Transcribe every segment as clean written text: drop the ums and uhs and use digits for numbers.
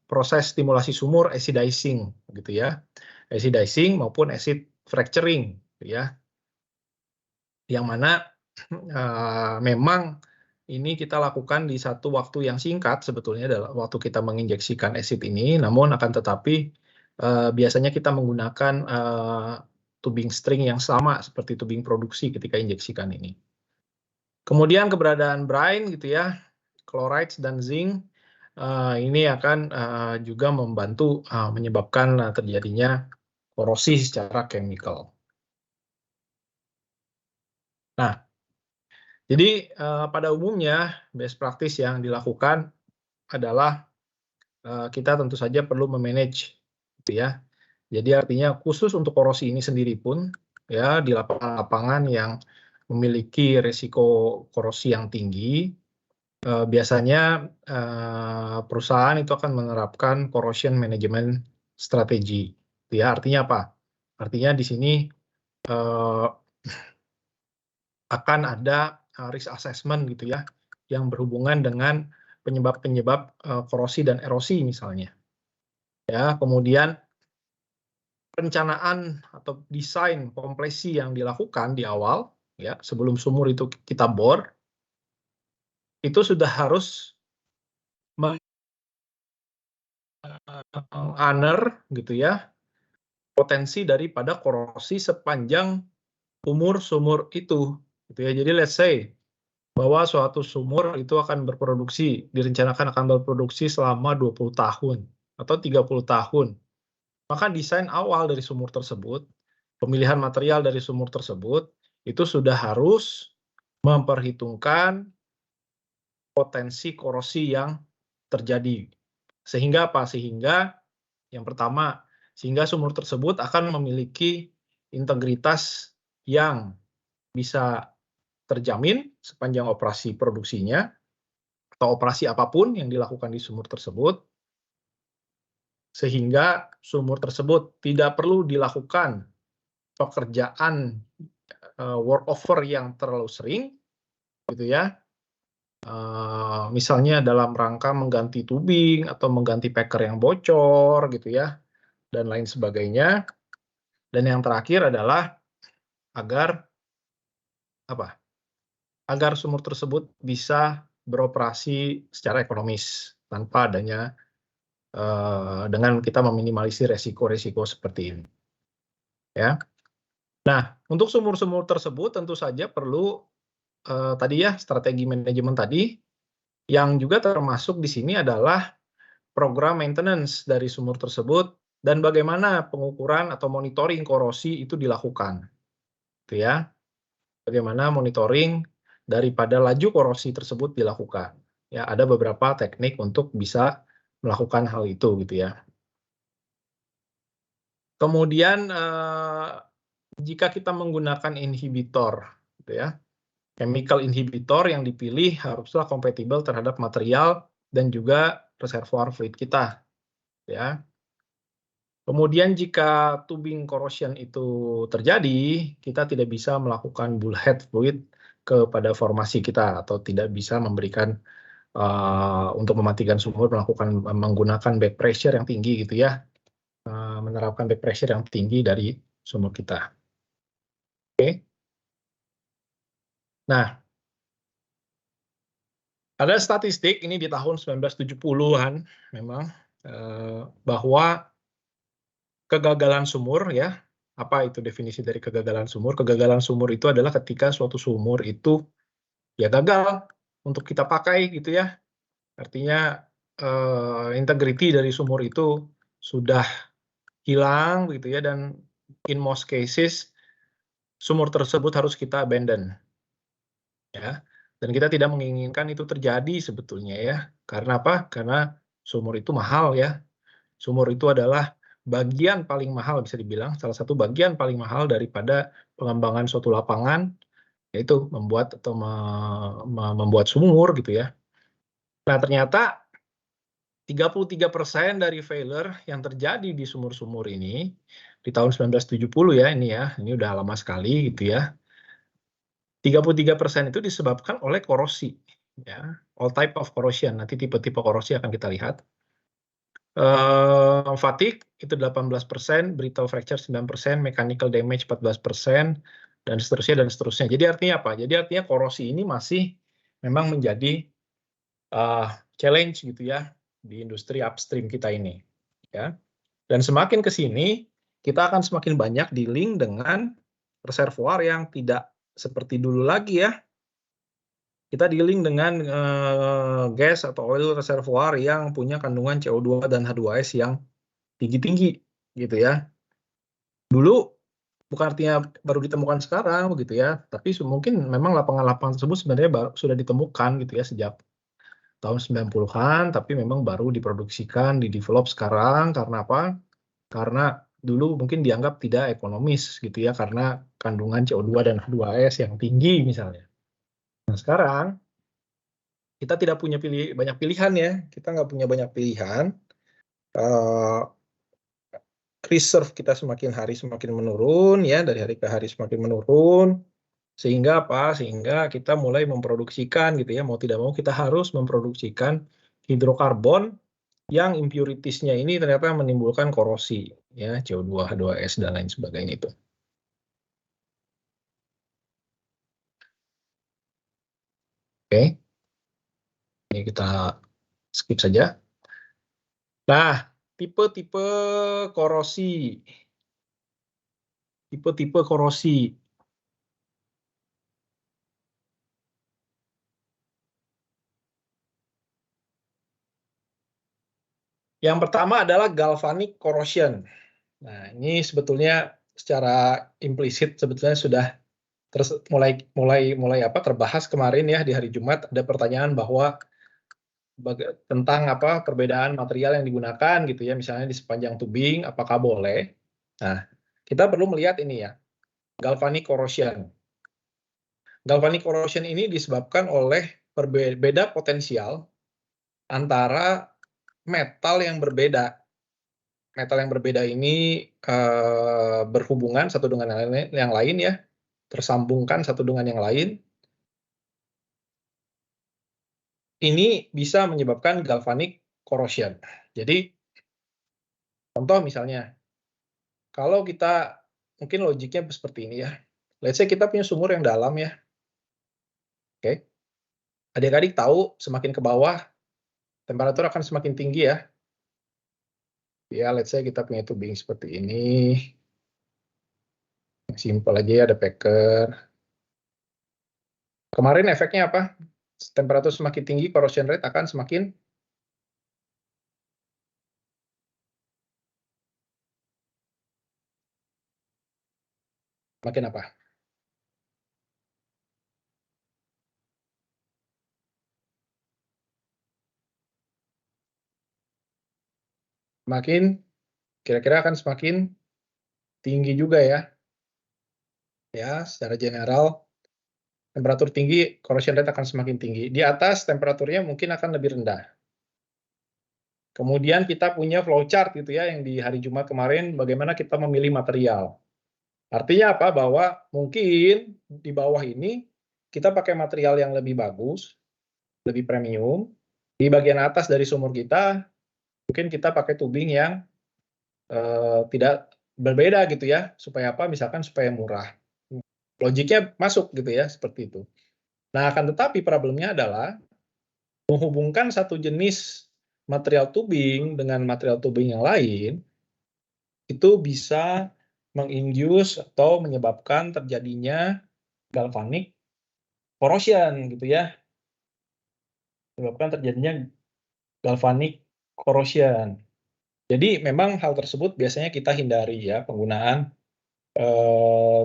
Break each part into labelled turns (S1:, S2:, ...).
S1: proses stimulasi sumur acidizing gitu ya. Acidizing maupun acid fracturing gitu ya. Yang mana memang ini kita lakukan di satu waktu yang singkat sebetulnya adalah waktu kita menginjeksikan acid ini, namun akan tetapi biasanya kita menggunakan tubing string yang sama seperti tubing produksi ketika injeksikan ini. Kemudian keberadaan brine gitu ya, chlorides dan zinc ini akan juga membantu menyebabkan terjadinya korosi secara chemical. Nah, jadi pada umumnya best practice yang dilakukan adalah kita tentu saja perlu memanage, gitu ya. Jadi artinya khusus untuk korosi ini sendiri pun, ya di lapangan-lapangan yang memiliki risiko korosi yang tinggi, biasanya perusahaan itu akan menerapkan corrosion management strategy. Ya, artinya apa? Artinya di sini akan ada risk assessment gitu ya, yang berhubungan dengan penyebab-penyebab korosi dan erosi misalnya. Ya, kemudian perencanaan atau desain kompresi yang dilakukan di awal, ya sebelum sumur itu kita bor, itu sudah harus meng-honor gitu ya potensi daripada korosi sepanjang umur sumur itu, gitu ya. Jadi let's say bahwa suatu sumur itu akan direncanakan akan berproduksi selama 20 tahun atau 30 tahun. Maka desain awal dari sumur tersebut, pemilihan material dari sumur tersebut, itu sudah harus memperhitungkan potensi korosi yang terjadi. Sehingga apa? Sehingga yang pertama, sehingga sumur tersebut akan memiliki integritas yang bisa terjamin sepanjang operasi produksinya, atau operasi apapun yang dilakukan di sumur tersebut, sehingga sumur tersebut tidak perlu dilakukan pekerjaan workover yang terlalu sering, gitu ya. Misalnya dalam rangka mengganti tubing atau mengganti packer yang bocor, gitu ya, dan lain sebagainya. Dan yang terakhir adalah agar apa? Agar sumur tersebut bisa beroperasi secara ekonomis tanpa adanya dengan kita meminimalisir resiko-resiko seperti ini. Ya. Nah, untuk sumur-sumur tersebut tentu saja perlu tadi ya strategi manajemen tadi, yang juga termasuk di sini adalah program maintenance dari sumur tersebut dan bagaimana pengukuran atau monitoring korosi itu dilakukan. Gitu ya. Bagaimana monitoring daripada laju korosi tersebut dilakukan. Ya, ada beberapa teknik untuk bisa melakukan hal itu gitu ya. Kemudian jika kita menggunakan inhibitor gitu ya, chemical inhibitor yang dipilih haruslah kompatibel terhadap material dan juga reservoir fluid kita ya. Kemudian jika tubing corrosion itu terjadi, kita tidak bisa melakukan bullhead fluid kepada formasi kita atau tidak bisa memberikan untuk mematikan sumur menggunakan back pressure yang tinggi gitu ya, menerapkan back pressure yang tinggi dari sumur kita. Oke. Nah, ada statistik ini di tahun 1970-an memang bahwa kegagalan sumur ya, apa itu definisi dari kegagalan sumur? Kegagalan sumur itu adalah ketika suatu sumur itu ya gagal untuk kita pakai gitu ya. Artinya integrity dari sumur itu sudah hilang gitu ya, dan in most cases sumur tersebut harus kita abandon. Ya. Dan kita tidak menginginkan itu terjadi sebetulnya ya. Karena apa? Karena sumur itu mahal ya. Sumur itu adalah bagian paling mahal bisa dibilang, salah satu bagian paling mahal daripada pengembangan suatu lapangan, yaitu membuat atau membuat sumur gitu ya. Nah, ternyata 33% dari failure yang terjadi di sumur-sumur ini di tahun 1970 ya, ini udah lama sekali gitu ya. 33% itu disebabkan oleh korosi ya, all type of corrosion. Nanti tipe-tipe korosi akan kita lihat. Fatigue itu 18%, brittle fracture 9%, mechanical damage 14%, dan seterusnya dan seterusnya. Jadi artinya apa? Jadi artinya korosi ini masih memang menjadi challenge gitu ya di industri upstream kita ini, ya. Dan semakin ke sini kita akan semakin banyak dealing dengan reservoir yang tidak seperti dulu lagi ya. Kita dealing dengan gas atau oil reservoir yang punya kandungan CO2 dan H2S yang tinggi-tinggi gitu ya. Dulu bukan artinya baru ditemukan sekarang begitu ya, tapi mungkin memang lapangan-lapangan tersebut sebenarnya sudah ditemukan gitu ya sejak tahun 90-an, tapi memang baru diproduksikan, di-develop sekarang. Karena apa? Karena dulu mungkin dianggap tidak ekonomis gitu ya, karena kandungan CO2 dan H2S yang tinggi misalnya. Nah sekarang kita tidak punya banyak pilihan ya, kita nggak punya banyak pilihan. Reserve kita semakin hari semakin menurun ya, dari hari ke hari semakin menurun, sehingga apa? Sehingga kita mulai memproduksikan gitu ya, mau tidak mau kita harus memproduksikan hidrokarbon yang impurities-nya ini ternyata menimbulkan korosi ya, CO2, H2S dan lain sebagainya itu. Oke. Ini kita skip saja. Nah, tipe-tipe korosi. Tipe-tipe korosi. Yang pertama adalah galvanic corrosion. Nah, ini sebetulnya secara implisit sebetulnya sudah mulai terbahas kemarin ya di hari Jumat. Ada pertanyaan bahwa tentang apa perbedaan material yang digunakan gitu ya, misalnya di sepanjang tubing apakah boleh. Nah, kita perlu melihat ini ya, galvanic corrosion. Galvanic corrosion ini disebabkan oleh beda potensial antara metal yang berbeda. Metal yang berbeda ini berhubungan satu dengan yang lain ya, tersambungkan satu dengan yang lain. Ini bisa menyebabkan galvanic corrosion. Jadi, contoh misalnya, kalau kita mungkin logiknya seperti ini ya. Let's say kita punya sumur yang dalam ya. Oke. Adik-adik tahu semakin ke bawah temperatur akan semakin tinggi ya. Ya, let's say kita punya tubing seperti ini. Simpel aja ya, ada packer. Kemarin efeknya apa? Temperatur semakin tinggi, corrosion rate akan semakin makin apa? Makin kira-kira akan semakin tinggi juga ya. Ya, secara general temperatur tinggi, corrosion rate akan semakin tinggi. Di atas temperaturnya mungkin akan lebih rendah. Kemudian kita punya flowchart gitu ya, yang di hari Jumat kemarin, bagaimana kita memilih material. Artinya apa? Bahwa mungkin di bawah ini kita pakai material yang lebih bagus, lebih premium. Di bagian atas dari sumur kita, mungkin kita pakai tubing yang tidak berbeda gitu ya, supaya apa? Misalkan supaya murah. Logiknya masuk gitu ya, seperti itu. Nah, akan tetapi problemnya adalah menghubungkan satu jenis material tubing dengan material tubing yang lain, itu bisa menginduce atau menyebabkan terjadinya galvanic corrosion gitu ya. Menyebabkan terjadinya galvanic corrosion. Jadi memang hal tersebut biasanya kita hindari ya, penggunaan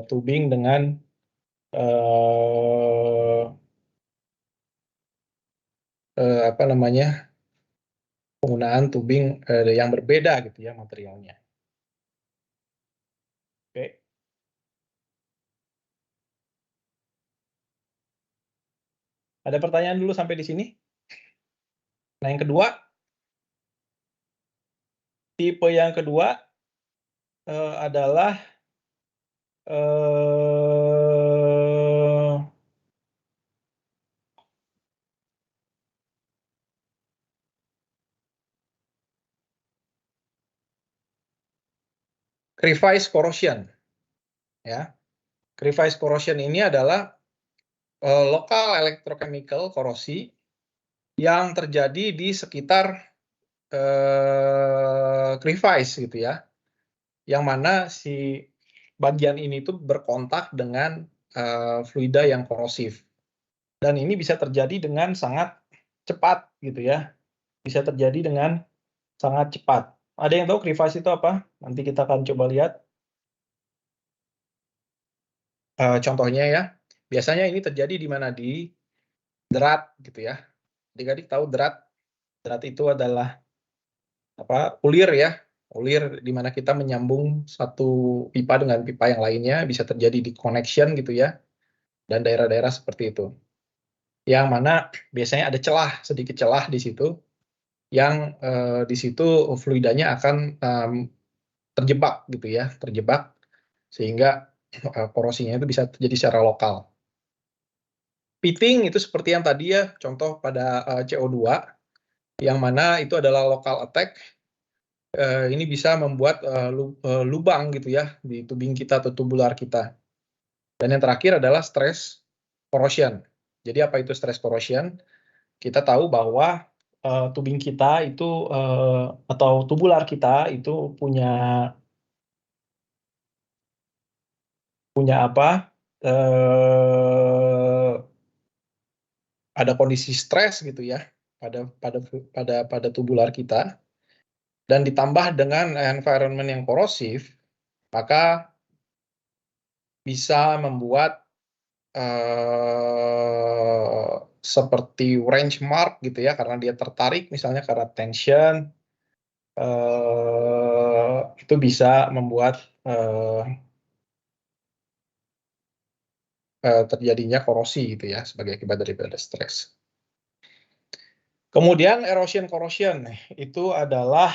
S1: tubing dengan apa namanya, penggunaan tubing yang berbeda gitu ya materialnya. Oke. Ada pertanyaan dulu sampai di sini? Nah, yang kedua, tipe yang kedua adalah crevice corrosion. Ya, crevice corrosion ini adalah lokal electrochemical korosi yang terjadi di sekitar crevice gitu ya, yang mana si bagian ini tuh berkontak dengan fluida yang korosif, dan ini bisa terjadi dengan sangat cepat gitu ya, bisa terjadi dengan sangat cepat. Ada yang tahu crevice itu apa? Nanti kita akan coba lihat contohnya ya. Biasanya ini terjadi di mana? Di drat gitu ya. Adik-adik tahu drat? Drat itu adalah apa? Ulir ya. Ulir di mana kita menyambung satu pipa dengan pipa yang lainnya, bisa terjadi di connection gitu ya. Dan daerah-daerah seperti itu. Yang mana biasanya ada celah, sedikit celah di situ, yang di situ fluidanya akan terjebak gitu ya, terjebak sehingga korosinya itu bisa terjadi secara lokal. Pitting itu seperti yang tadi ya, contoh pada CO2, yang mana itu adalah local attack. Ini bisa membuat lubang gitu ya di tubing kita atau tubular kita. Dan yang terakhir adalah stress corrosion. Jadi apa itu stress corrosion? Kita tahu bahwa tubing kita itu atau tubular kita itu punya apa? Ada kondisi stres gitu ya pada tubular kita, dan ditambah dengan environment yang korosif, maka bisa membuat seperti wrench mark gitu ya, karena dia tertarik misalnya karena tension, itu bisa membuat terjadinya korosi gitu ya sebagai akibat daripada stres. Kemudian erosion corrosion itu adalah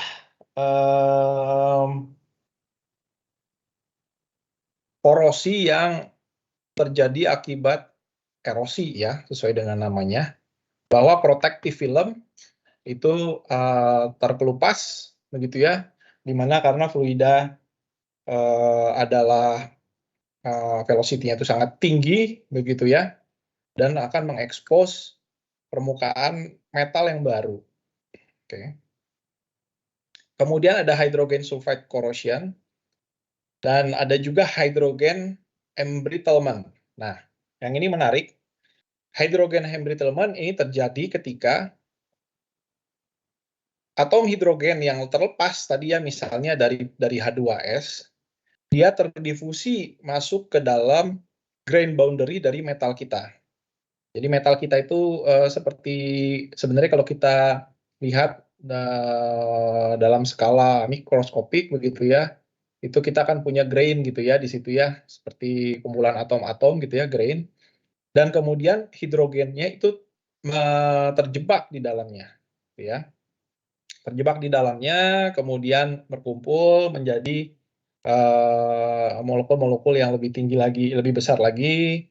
S1: korosi yang terjadi akibat erosi ya, sesuai dengan namanya, bahwa protective film itu terkelupas begitu ya, dimana karena fluida adalah velocity-nya itu sangat tinggi begitu ya, dan akan mengekspos permukaan metal yang baru. Oke. Kemudian ada hydrogen sulfide corrosion, dan ada juga hydrogen embrittlement. Nah, yang ini menarik. Hydrogen embrittlement ini terjadi ketika atom hidrogen yang terlepas tadi ya, misalnya dari H2S, dia terdifusi masuk ke dalam grain boundary dari metal kita. Jadi metal kita itu seperti sebenarnya kalau kita lihat dalam skala mikroskopik begitu ya, itu kita akan punya grain gitu ya di situ ya, seperti kumpulan atom-atom gitu ya, grain. Dan kemudian hidrogennya itu terjebak di dalamnya, gitu ya. Terjebak di dalamnya, kemudian berkumpul menjadi molekul-molekul yang lebih tinggi lagi, lebih besar lagi.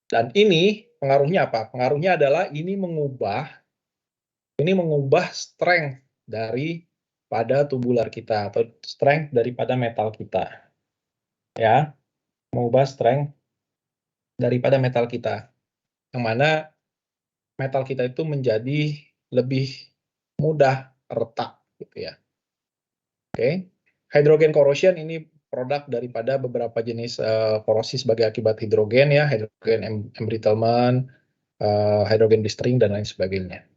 S1: Dan ini pengaruhnya apa? Pengaruhnya adalah ini mengubah strength daripada tubular kita atau strength daripada metal kita. Ya, mengubah strength daripada metal kita. Yang mana metal kita itu menjadi lebih mudah retak gitu ya. Oke. Hydrogen corrosion ini produk daripada beberapa jenis korosi sebagai akibat hidrogen ya, hydrogen embrittlement, hydrogen blistering dan lain sebagainya.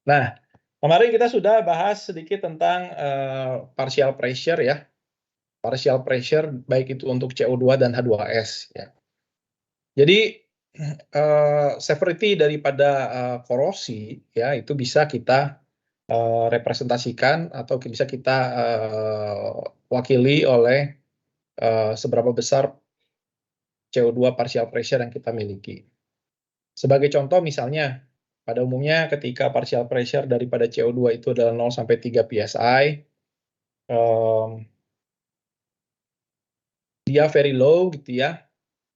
S1: Nah, kemarin kita sudah bahas sedikit tentang partial pressure ya. Partial pressure baik itu untuk CO2 dan H2S ya. Jadi severity daripada korosi ya itu bisa kita representasikan atau bisa kita wakili oleh seberapa besar CO2 partial pressure yang kita miliki. Sebagai contoh misalnya, pada umumnya ketika partial pressure daripada CO2 itu adalah 0 sampai 3 psi, dia very low gitu ya.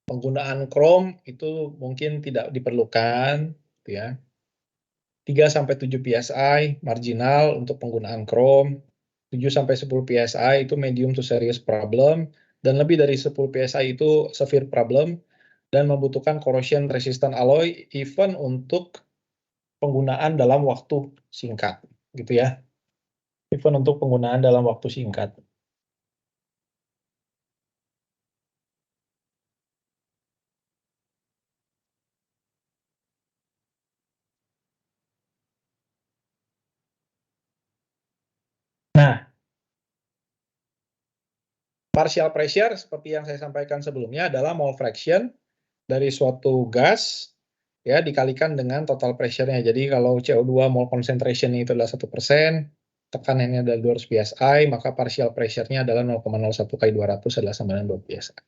S1: Penggunaan krom itu mungkin tidak diperlukan gitu ya. 3 sampai 7 psi marginal untuk penggunaan krom. 7-10 PSI itu medium to serious problem, dan lebih dari 10 PSI itu severe problem, dan membutuhkan corrosion resistant alloy even untuk penggunaan dalam waktu singkat, gitu ya. Even untuk penggunaan dalam waktu singkat. Nah, partial pressure seperti yang saya sampaikan sebelumnya adalah mole fraction dari suatu gas ya dikalikan dengan total pressure-nya. Jadi kalau CO2 mole concentration itu adalah 1%, tekanannya adalah 200 PSI, maka partial pressure-nya adalah 0,01 kali 200 adalah sama dengan 2 PSI.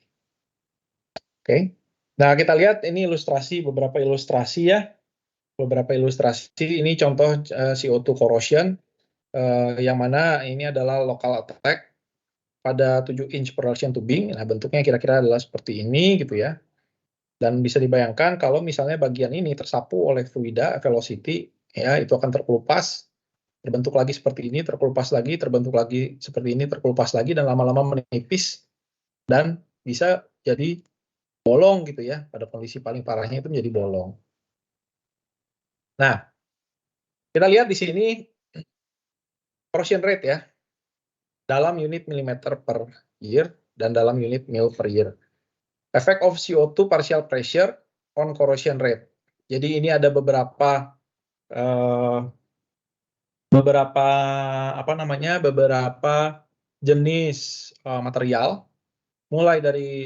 S1: Oke. Nah, kita lihat ini beberapa ilustrasi ya. Beberapa ilustrasi, ini contoh CO2 corrosion, yang mana ini adalah local attack pada 7 inch production tubing. Nah, bentuknya kira-kira adalah seperti ini gitu ya. Dan bisa dibayangkan kalau misalnya bagian ini tersapu oleh fluida velocity, ya itu akan terkelupas, terbentuk lagi seperti ini, terkelupas lagi, terbentuk lagi seperti ini, terkelupas lagi, dan lama-lama menipis, dan bisa jadi bolong gitu ya. Pada kondisi paling parahnya itu menjadi bolong. Nah, kita lihat di sini corrosion rate ya, dalam unit millimeter per year dan dalam unit mil per year. Effect of CO2 partial pressure on corrosion rate. Jadi ini ada beberapa jenis material, mulai dari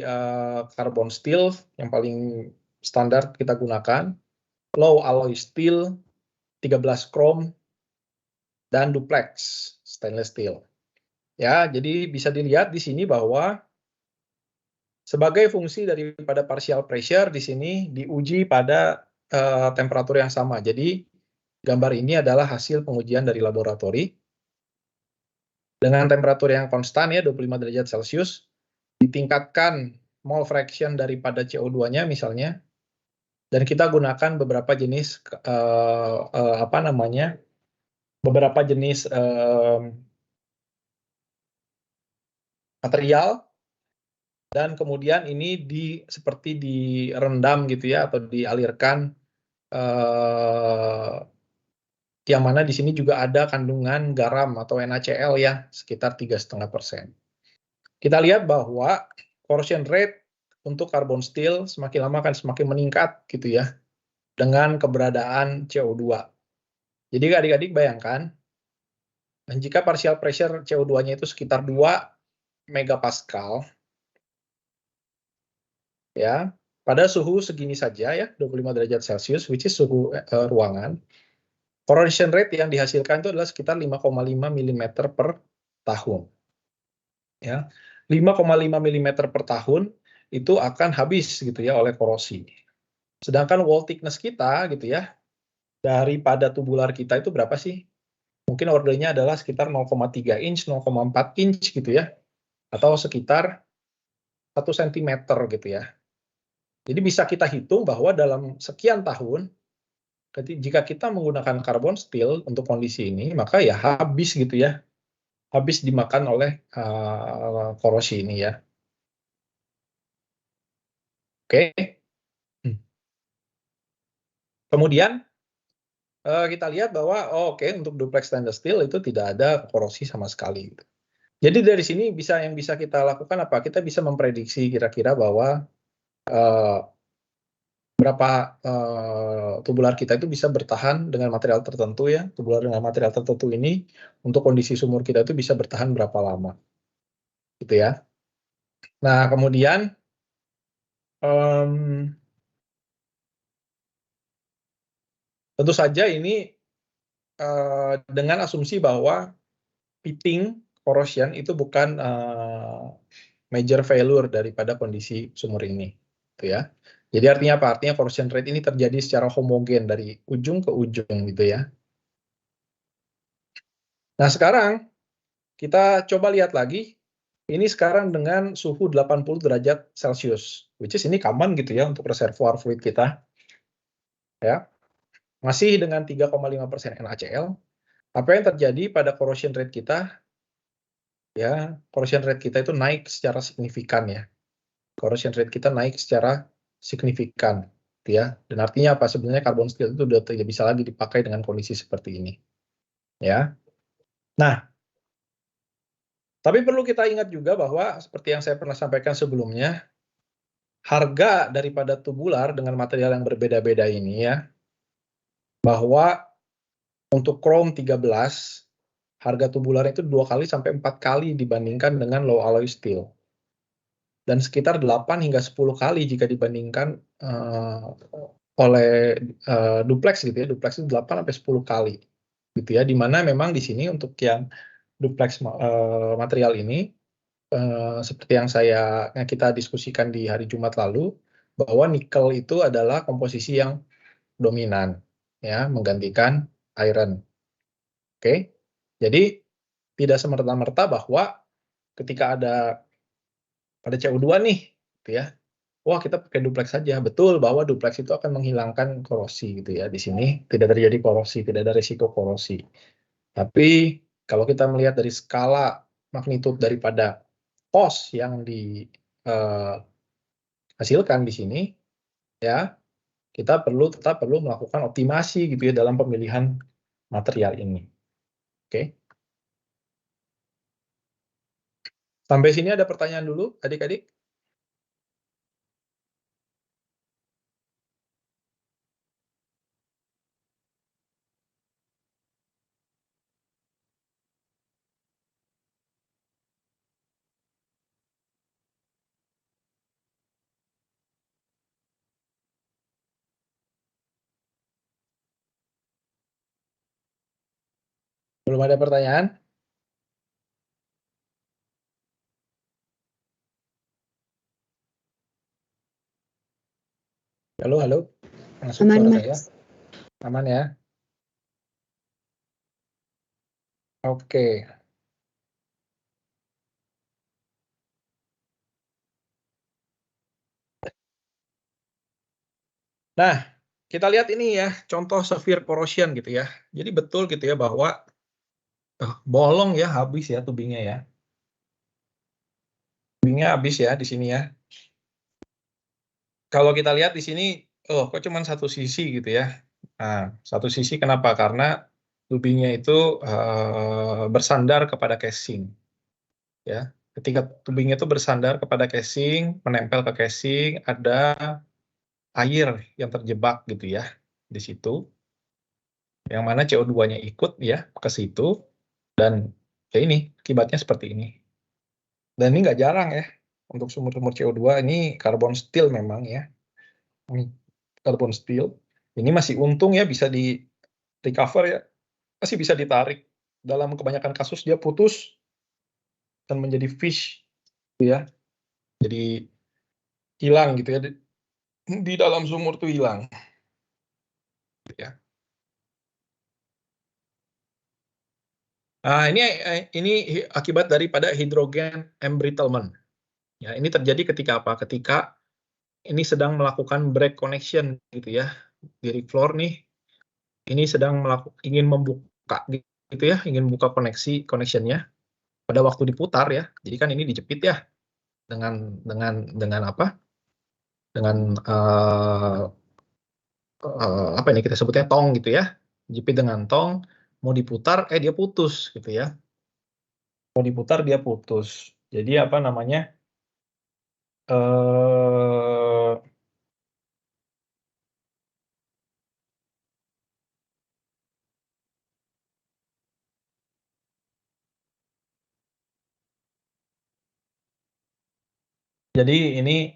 S1: carbon steel yang paling standar kita gunakan, low alloy steel, 13 chrome, dan duplex stainless steel. Ya, jadi bisa dilihat di sini bahwa sebagai fungsi daripada partial pressure di sini diuji pada temperatur yang sama. Jadi gambar ini adalah hasil pengujian dari laboratori dengan temperatur yang konstan ya 25 derajat Celcius, ditingkatkan mole fraction daripada CO2-nya misalnya, dan kita gunakan beberapa jenis material, dan kemudian ini seperti direndam gitu ya, atau dialirkan, yang mana di sini juga ada kandungan garam atau NaCl ya, sekitar 3,5%. Kita lihat bahwa corrosion rate untuk carbon steel semakin lama akan semakin meningkat gitu ya, dengan keberadaan CO2. Jadi adik-adik bayangkan, jika partial pressure CO2-nya itu sekitar 2 megapascal, ya, pada suhu segini saja ya, 25 derajat Celcius, which is suhu ruangan, corrosion rate yang dihasilkan itu adalah sekitar 5,5 mm per tahun. Ya, 5,5 mm per tahun itu akan habis gitu ya oleh korosi. Sedangkan wall thickness kita gitu ya, daripada tubular kita itu berapa sih? Mungkin ordernya adalah sekitar 0,3 inch, 0,4 inch gitu ya, atau sekitar 1 cm gitu ya. Jadi bisa kita hitung bahwa dalam sekian tahun, jika kita menggunakan carbon steel untuk kondisi ini, maka ya habis gitu ya, habis dimakan oleh korosi ini ya. Oke. Kemudian kita lihat bahwa oke, untuk duplex stainless steel itu tidak ada korosi sama sekali. Jadi dari sini yang bisa kita lakukan apa? Kita bisa memprediksi kira-kira bahwa berapa tubular kita itu bisa bertahan dengan material tertentu ya. Tubular dengan material tertentu ini untuk kondisi sumur kita itu bisa bertahan berapa lama. Gitu ya. Nah, kemudian tentu saja ini dengan asumsi bahwa pitting corrosion itu bukan major failure daripada kondisi sumur ini, gitu ya. Jadi artinya apa? Artinya corrosion rate ini terjadi secara homogen dari ujung ke ujung, gitu ya. Nah, sekarang kita coba lihat lagi. Ini sekarang dengan suhu 80 derajat Celcius, which is ini common gitu ya untuk reservoir fluid kita. Ya. Masih dengan 3,5% NaCl. Apa yang terjadi pada corrosion rate kita? ya corrosion rate kita itu naik secara signifikan ya. Corrosion rate kita naik secara signifikan, ya. Dan artinya apa? Sebenarnya carbon steel itu sudah tidak bisa lagi dipakai dengan kondisi seperti ini, ya. Nah, tapi perlu kita ingat juga bahwa seperti yang saya pernah sampaikan sebelumnya, harga daripada tubular dengan material yang berbeda-beda ini ya, bahwa untuk chrome 13, harga tubular itu 2 kali sampai 4 kali dibandingkan dengan low alloy steel. Dan sekitar 8 hingga 10 kali jika dibandingkan oleh duplex gitu ya. Duplex itu 8 sampai 10 kali gitu ya. Di mana memang di sini untuk yang duplex material ini seperti yang kita diskusikan di hari Jumat lalu, bahwa nikel itu adalah komposisi yang dominan ya, menggantikan iron. Oke. Jadi tidak semerta-merta bahwa ketika ada CO2 nih gitu ya, wah kita pakai duplex saja. Betul bahwa duplex itu akan menghilangkan korosi gitu ya. Di sini tidak terjadi korosi, tidak ada risiko korosi. Tapi kalau kita melihat dari skala magnitude daripada cost yang dihasilkan di sini, ya kita tetap perlu melakukan optimasi gitu ya dalam pemilihan material ini. Oke. Sampai sini ada pertanyaan dulu, adik-adik? Belum ada pertanyaan? Halo, halo. Masuk
S2: Aman,
S1: suara
S2: Mas.
S1: saya? Aman ya? Oke. Nah, kita lihat ini ya, contoh severe corrosion gitu ya. Jadi betul gitu ya bahwa bolong ya, habis ya tubingnya ya. Tubingnya habis ya di sini ya. Kalau kita lihat di sini, oh kok cuma satu sisi gitu ya. Nah, satu sisi kenapa? Karena tubingnya itu bersandar kepada casing. Ya, ketika tubingnya itu bersandar kepada casing, menempel ke casing, ada air yang terjebak gitu ya di situ, yang mana CO2-nya ikut ya ke situ, dan ya ini akibatnya seperti ini. Dan ini nggak jarang ya untuk sumur-sumur CO2 ini karbon steel memang ya. Ini karbon steel. Ini masih untung ya bisa di recover ya, masih bisa ditarik. Dalam kebanyakan kasus dia putus dan menjadi fish gitu ya. Jadi hilang gitu ya, di dalam sumur tuh hilang gitu ya. Nah, ini akibat daripada hydrogen embrittlement. Ya, ini terjadi ketika apa? Ketika ini sedang melakukan break connection gitu ya. Di rig floor nih, ini sedang ingin membuka gitu ya, ingin buka connection-nya pada waktu diputar ya. Jadi kan ini dijepit ya dengan apa? Dengan apa ini kita sebutnya tong gitu ya. Jepit dengan tong, mau diputar dia putus gitu ya. Mau diputar dia putus. Jadi apa namanya? eh jadi ini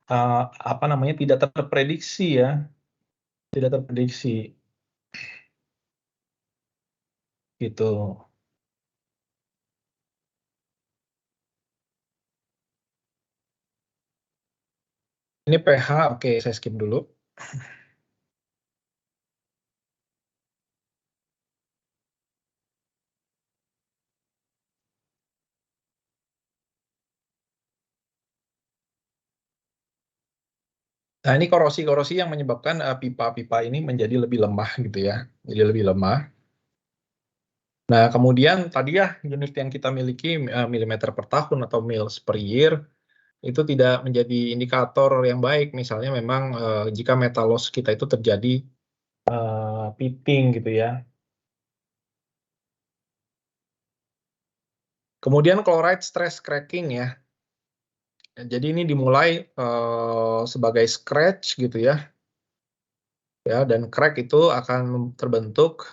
S1: apa namanya, tidak terprediksi ya, tidak terprediksi gitu. Ini pH, oke saya skip dulu. Nah, ini korosi-korosi yang menyebabkan pipa-pipa ini menjadi lebih lemah gitu ya. Jadi lebih lemah. Nah, kemudian tadi ya unit yang kita miliki milimeter per tahun atau mils per year itu tidak menjadi indikator yang baik. Misalnya memang jika metal loss kita itu terjadi pitting gitu ya. Kemudian chloride stress cracking ya. Jadi ini dimulai sebagai scratch gitu ya. Ya, dan crack itu akan terbentuk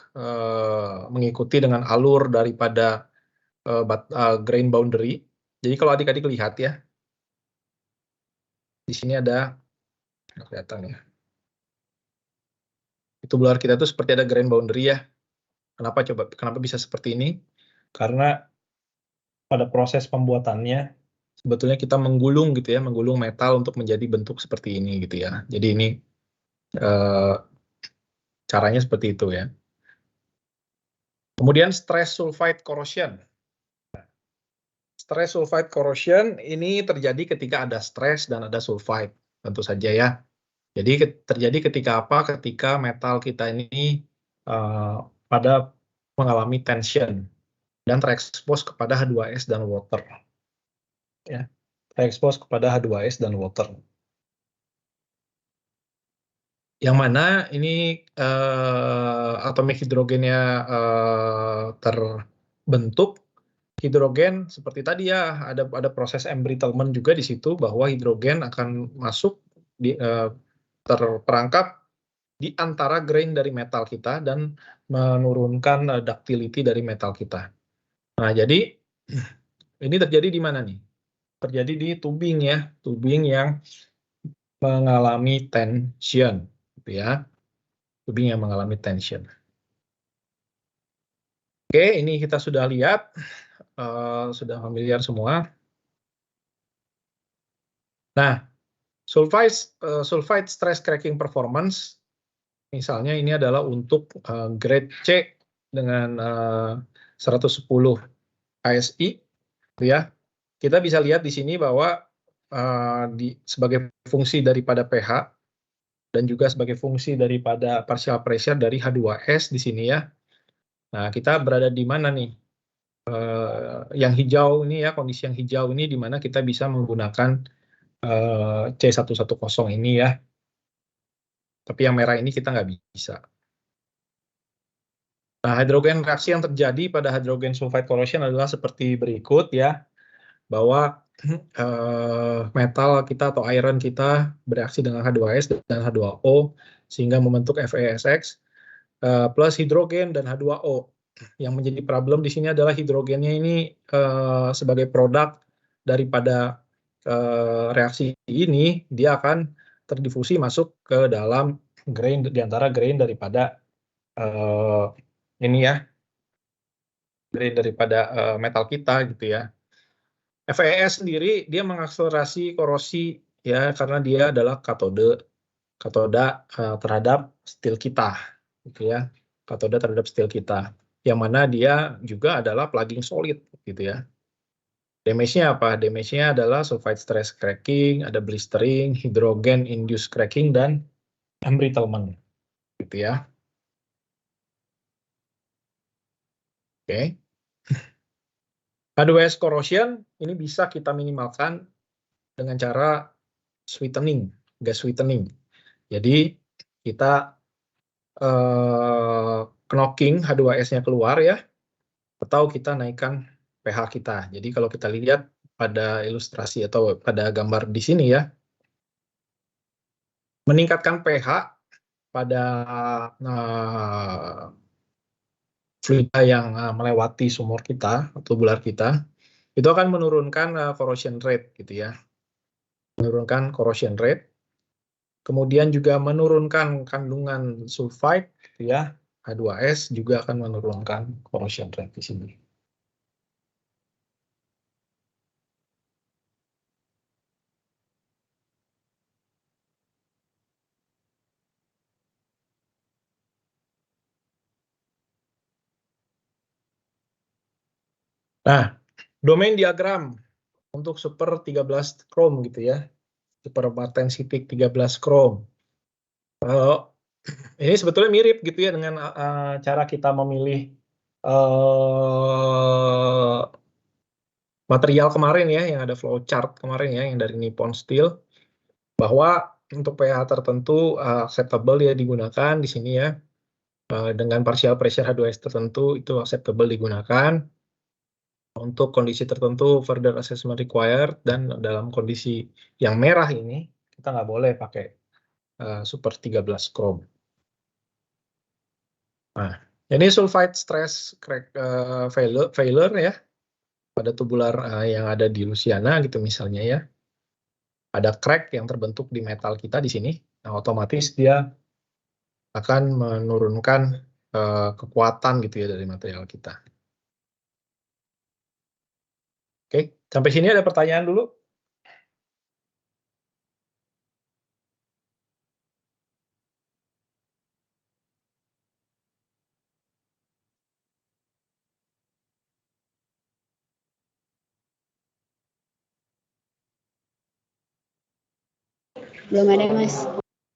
S1: mengikuti dengan alur daripada grain boundary. Jadi kalau adik-adik lihat ya, di sini ada kelihatan ya. Itu tubular kita tuh seperti ada grain boundary ya. Kenapa coba? Kenapa bisa seperti ini? Karena pada proses pembuatannya sebetulnya kita menggulung gitu ya, menggulung metal untuk menjadi bentuk seperti ini gitu ya. Jadi ini caranya seperti itu ya. Kemudian stress sulfide corrosion. Stress sulfide corrosion ini terjadi ketika ada stress dan ada sulfide, tentu saja ya. Jadi terjadi ketika apa? Ketika metal kita ini pada mengalami tension dan terekspos kepada H2S dan water. Ya, terekspos kepada H2S dan water. Yang mana ini atomik hidrogennya terbentuk. Hidrogen seperti tadi ya, ada proses embrittlement juga di situ bahwa hidrogen akan masuk terperangkap di antara grain dari metal kita dan menurunkan ductility dari metal kita. Nah, jadi ini terjadi di mana nih? Terjadi di tubing ya, tubing yang mengalami tension, gitu ya. Tubing yang mengalami tension. Oke, ini kita sudah lihat, sudah familiar semua. Nah, sulfide stress cracking performance, misalnya ini adalah untuk grade C dengan 110 ASI, ya. Kita bisa lihat di sini bahwa sebagai fungsi daripada pH dan juga sebagai fungsi daripada partial pressure dari H2S di sini ya. Nah, kita berada di mana nih? Yang hijau ini ya, kondisi yang hijau ini di mana kita bisa menggunakan C110 ini ya. Tapi yang merah ini kita nggak bisa. Nah, hidrogen reaksi yang terjadi pada hidrogen sulfide corrosion adalah seperti berikut ya, bahwa metal kita atau iron kita bereaksi dengan H2S dan H2O sehingga membentuk FeSX plus hidrogen dan H2O. Yang menjadi problem di sini adalah hidrogennya ini sebagai produk daripada reaksi ini, dia akan terdifusi masuk ke dalam grain, di antara grain daripada ini ya, grain daripada metal kita gitu ya. FeS sendiri dia mengakselerasi korosi ya karena dia adalah katoda terhadap steel kita gitu ya. Katoda terhadap steel kita. Yang mana dia juga adalah plugging solid gitu ya. Damage-nya apa? Damage-nya adalah sulfide stress cracking, ada blistering, hydrogen induced cracking dan embrittlement gitu ya. Oke. H2S corrosion ini bisa kita minimalkan dengan cara sweetening, gas sweetening. Jadi kita knocking H2S-nya keluar ya, atau kita naikkan pH kita. Jadi kalau kita lihat pada ilustrasi atau pada gambar di sini ya, meningkatkan pH pada fluida yang melewati sumur kita atau tubular kita, itu akan menurunkan corrosion rate gitu ya. Menurunkan corrosion rate. Kemudian juga menurunkan kandungan sulfide gitu ya. H2S juga akan menurunkan corrosion rate di sini. Nah, domain diagram untuk super 13 chrome gitu ya. Super martensitic 13 chrome. Ini sebetulnya mirip gitu ya dengan cara kita memilih material kemarin ya, yang ada flowchart kemarin ya, yang dari Nippon Steel, bahwa untuk pH tertentu acceptable ya digunakan di sini ya, dengan partial pressure H2S tertentu itu acceptable digunakan. Untuk kondisi tertentu further assessment required, dan dalam kondisi yang merah ini kita nggak boleh pakai super 13 chrome. Nah, ini sulfide stress crack failure ya, pada tubular yang ada di Louisiana gitu misalnya ya. Ada crack yang terbentuk di metal kita di sini, nah otomatis dia akan menurunkan kekuatan gitu ya dari material kita. Oke, sampai sini ada pertanyaan dulu?
S2: Belum ada, Mas.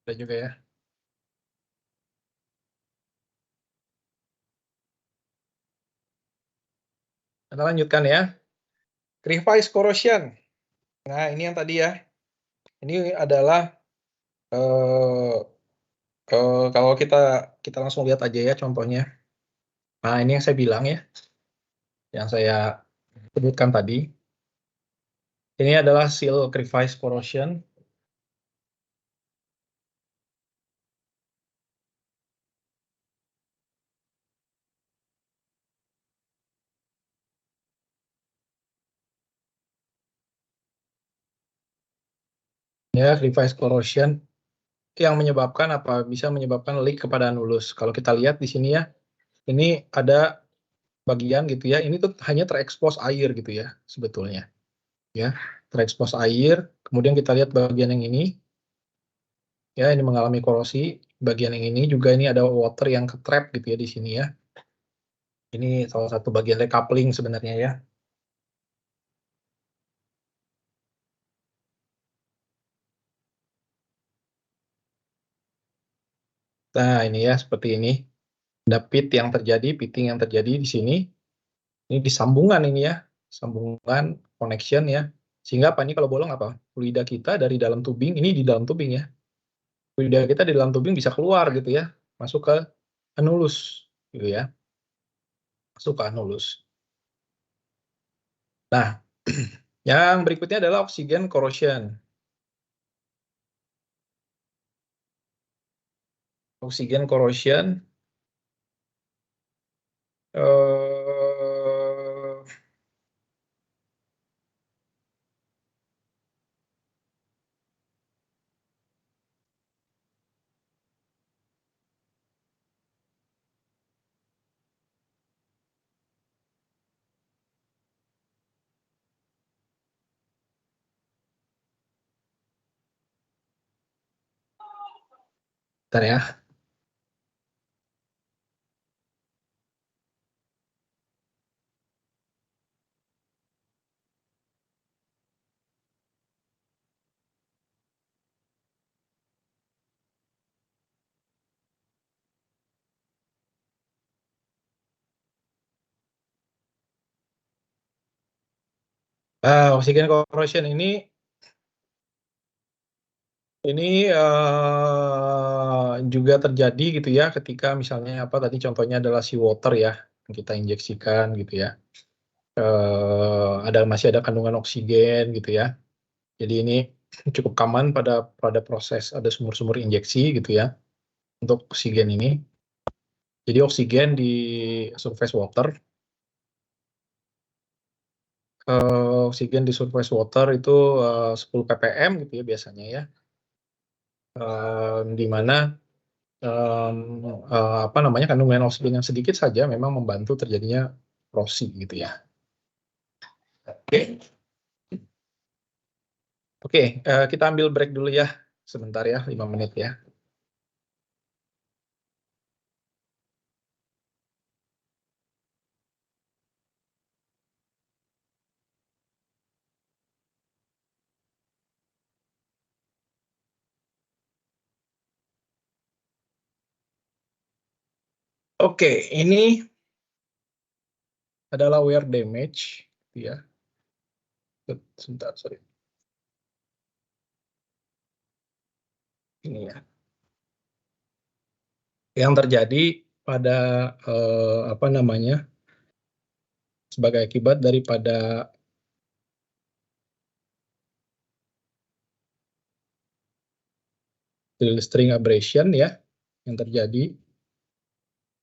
S1: Ada juga ya. Kita lanjutkan ya. Crevice corrosion. Nah, ini yang tadi ya. Ini adalah kalau kita langsung lihat aja ya contohnya. Nah, ini yang saya bilang ya, yang saya sebutkan tadi. Ini adalah seal crevice corrosion. Ya, crevice corrosion yang menyebabkan apa? Bisa menyebabkan leak kepada anulus. Kalau kita lihat di sini ya, ini ada bagian gitu ya. Ini tuh hanya terekspos air gitu ya sebetulnya. Ya, terekspos air. Kemudian kita lihat bagian yang ini. Ya, ini mengalami korosi. Bagian yang ini juga ini ada water yang ketrap gitu ya di sini ya. Ini salah satu bagian decoupling sebenarnya ya. Nah, ini ya seperti ini. Ada pitting yang terjadi di sini. Ini disambungan ini ya, sambungan connection ya. Sehingga apa ini kalau bolong apa? Fluida kita dari dalam tubing, ini di dalam tubing ya. Fluida kita di dalam tubing bisa keluar gitu ya, masuk ke anulus gitu ya. Masuk ke anulus. Nah, yang berikutnya adalah oxygen corrosion. Oxygen corrosion bentar ya. Oxygen corrosion ini juga terjadi gitu ya ketika misalnya apa tadi contohnya adalah seawater ya yang kita injeksikan gitu ya. Masih ada kandungan oksigen gitu ya. Jadi ini cukup common pada proses ada sumur-sumur injeksi gitu ya untuk oksigen ini. Jadi oksigen di surface water, itu 10 ppm gitu ya biasanya ya. Di mana apa namanya kandungan oksigen yang sedikit saja memang membantu terjadinya korosi gitu ya. Oke, kita ambil break dulu ya sebentar ya 5 menit ya. Oke, ini adalah wear damage, ya. Sebentar, sorry. Ini ya. Yang terjadi pada apa namanya, sebagai akibat daripada string abrasion ya, yang terjadi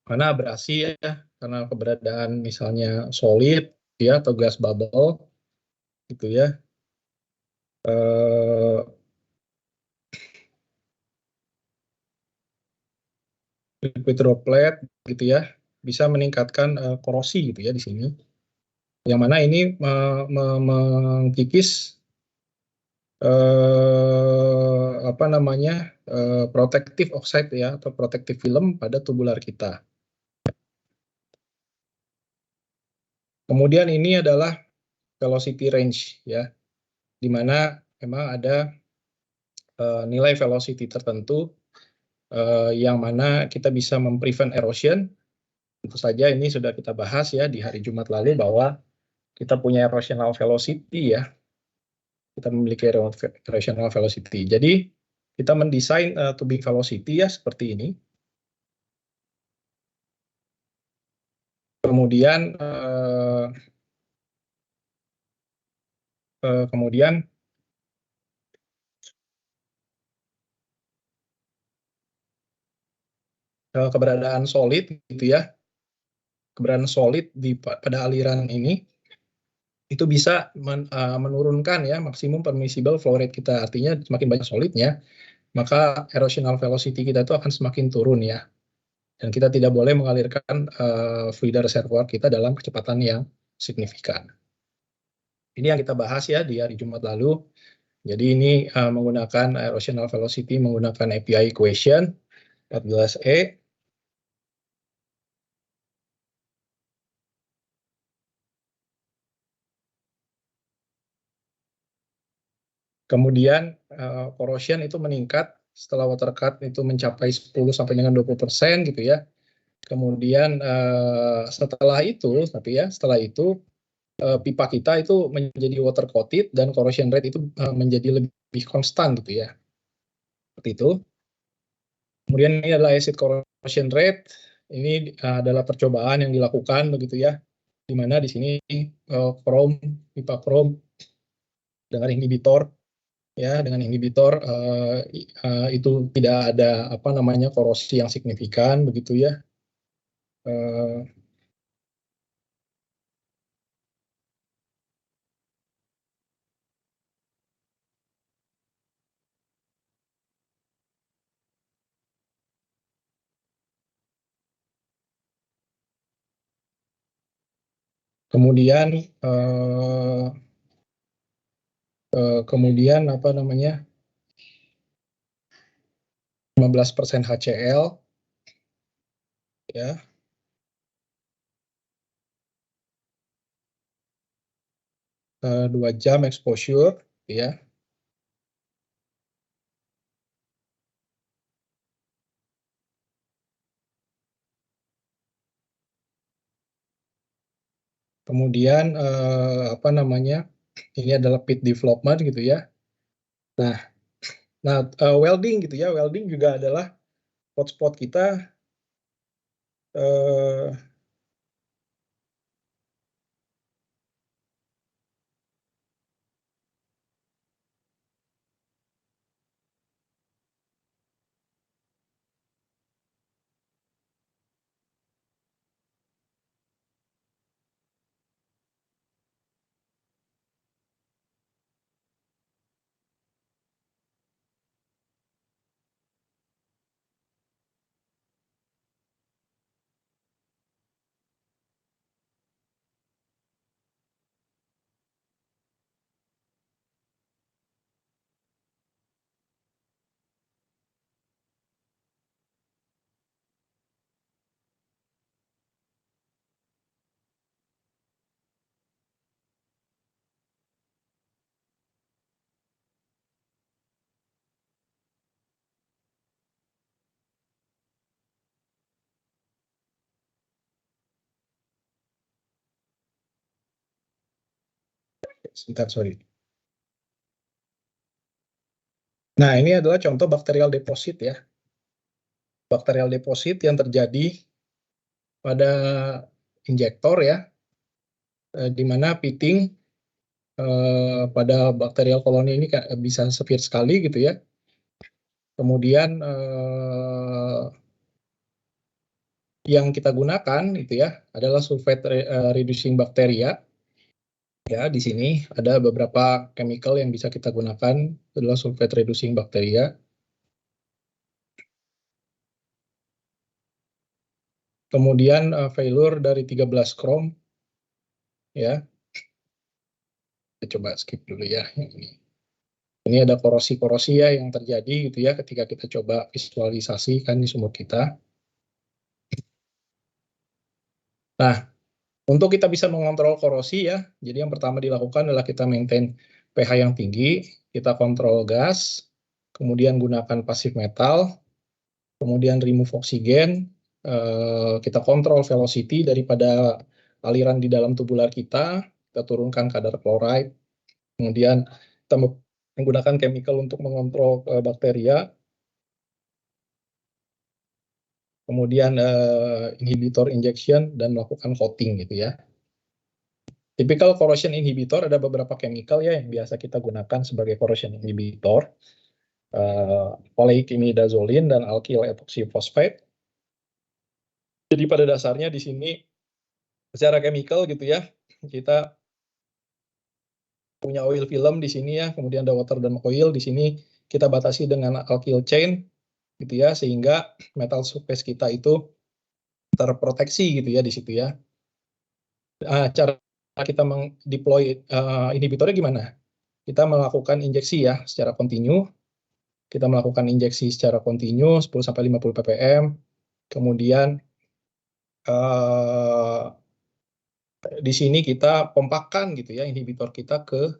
S1: karena abrasi ya, karena keberadaan misalnya solid ya atau gas bubble gitu ya. Eh, liquid droplet gitu ya, bisa meningkatkan korosi gitu ya di sini. Yang mana ini mengkikis apa namanya, protective oxide ya atau protective film pada tubular kita. Kemudian ini adalah velocity range ya, di mana memang ada nilai velocity tertentu yang mana kita bisa memprevent erosion. Tentu saja ini sudah kita bahas ya di hari Jumat lalu bahwa kita punya erosional velocity ya. Kita memiliki erosional velocity. Jadi kita mendesain tubing velocity ya seperti ini. Kemudian keberadaan solid gitu ya, keberadaan solid pada aliran ini itu bisa menurunkan ya maksimum permissible flow rate kita. Artinya semakin banyak solidnya, maka erosional velocity kita itu akan semakin turun ya. Dan kita tidak boleh mengalirkan fluid reservoir kita dalam kecepatan yang signifikan. Ini yang kita bahas ya di hari Jumat lalu. Jadi ini menggunakan erosional velocity menggunakan API equation 14E. Kemudian corrosion itu meningkat setelah water cut itu mencapai 10 sampai dengan 20% gitu ya. Kemudian setelah itu pipa kita itu menjadi water coated dan corrosion rate itu menjadi lebih konstan gitu ya. Seperti itu. Kemudian ini adalah acid corrosion rate. Ini adalah percobaan yang dilakukan begitu ya. Di mana di sini pipa krom dengan inhibitor ya, dengan inhibitor itu tidak ada apa namanya korosi yang signifikan begitu ya. Kemudian kemudian apa namanya 15% HCl ya, 2 jam exposure ya. Kemudian apa namanya, ini adalah pit development gitu ya. Nah, welding gitu ya, welding juga adalah hotspot kita. sebentar, sorry. Nah, ini adalah contoh bakterial deposit ya. Bakterial deposit yang terjadi pada injektor ya, di mana pitting pada bakterial koloni ini bisa severe sekali gitu ya. Kemudian yang kita gunakan itu ya adalah sulfate reducing bacteria. Ya, di sini ada beberapa chemical yang bisa kita gunakan, adalah sulfate reducing bacteria. Kemudian failure dari 13 krom ya. Kita coba skip dulu ya ini. Ini ada korosi-korosi ya yang terjadi gitu ya ketika kita coba visualisasi kan di sumur kita. Nah, untuk kita bisa mengontrol korosi ya, jadi yang pertama dilakukan adalah kita maintain pH yang tinggi, kita kontrol gas, kemudian gunakan passive metal, kemudian remove oksigen, kita kontrol velocity daripada aliran di dalam tubular kita turunkan kadar chloride, kemudian kita menggunakan chemical untuk mengontrol bakteria, kemudian inhibitor injection dan melakukan coating gitu ya. Typical corrosion inhibitor ada beberapa chemical ya yang biasa kita gunakan sebagai corrosion inhibitor, oleic imidazolin dan alkyl ethoxy phosphate. Jadi pada dasarnya di sini secara chemical gitu ya, kita punya oil film di sini ya, kemudian ada water dan oil di sini kita batasi dengan alkyl chain gitu ya, sehingga metal surface kita itu terproteksi gitu ya di situ ya. Cara kita mengdeploy inhibitornya gimana? Kita melakukan injeksi ya secara kontinu. Kita melakukan injeksi secara kontinu 10 sampai 50 ppm. Kemudian di sini kita pompakan gitu ya inhibitor kita ke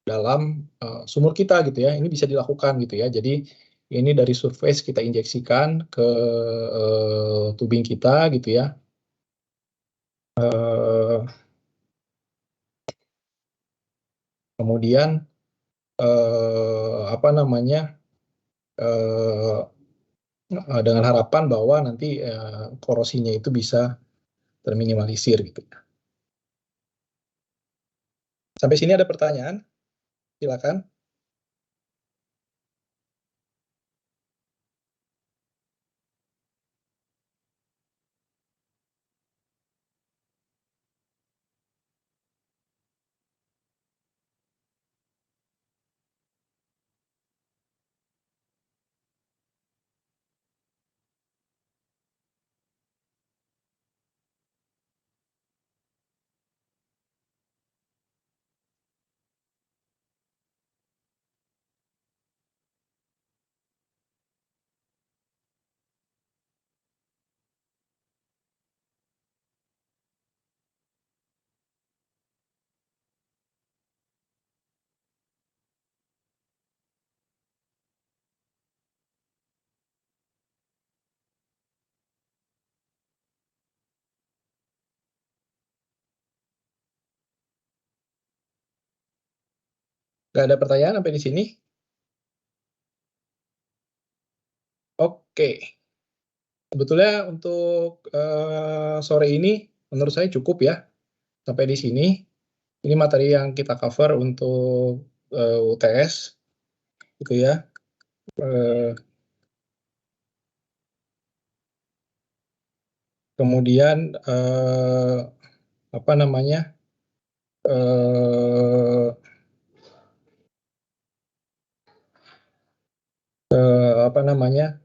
S1: dalam sumur kita gitu ya. Ini bisa dilakukan gitu ya. Jadi ini dari surface kita injeksikan ke tubing kita gitu ya. Kemudian apa namanya dengan harapan bahwa nanti korosinya itu bisa terminimalisir gitu. Sampai sini ada pertanyaan? Silakan. Nggak ada pertanyaan sampai di sini? Oke. Sebetulnya untuk sore ini menurut saya cukup ya. Sampai di sini. Ini materi yang kita cover untuk UTS. Gitu ya. Kemudian apa namanya? Apa namanya?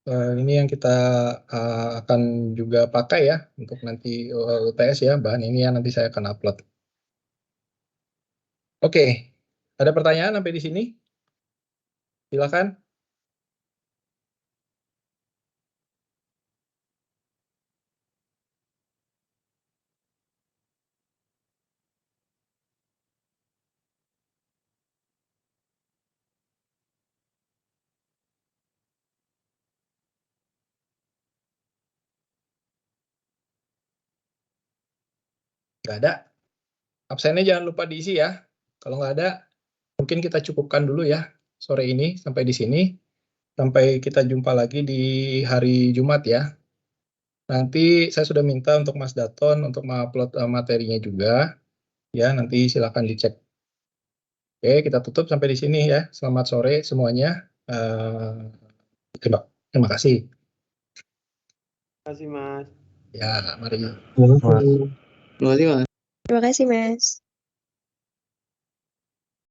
S1: Ini yang kita akan juga pakai ya untuk nanti UTS ya, bahan ini yang nanti saya akan upload. Oke, ada pertanyaan sampai di sini? Silakan. Nggak ada. Absennya jangan lupa diisi ya. Kalau nggak ada, mungkin kita cukupkan dulu ya sore ini sampai di sini. Sampai kita jumpa lagi di hari Jumat ya. Nanti saya sudah minta untuk Mas Daton untuk mengupload materinya juga. Ya, nanti silakan dicek. Oke, kita tutup sampai di sini ya. Selamat sore semuanya. Terima kasih.
S2: Terima kasih, Mas.
S1: Ya, mari.
S2: Terima kasih, Mas.
S3: Terima kasih, Mas.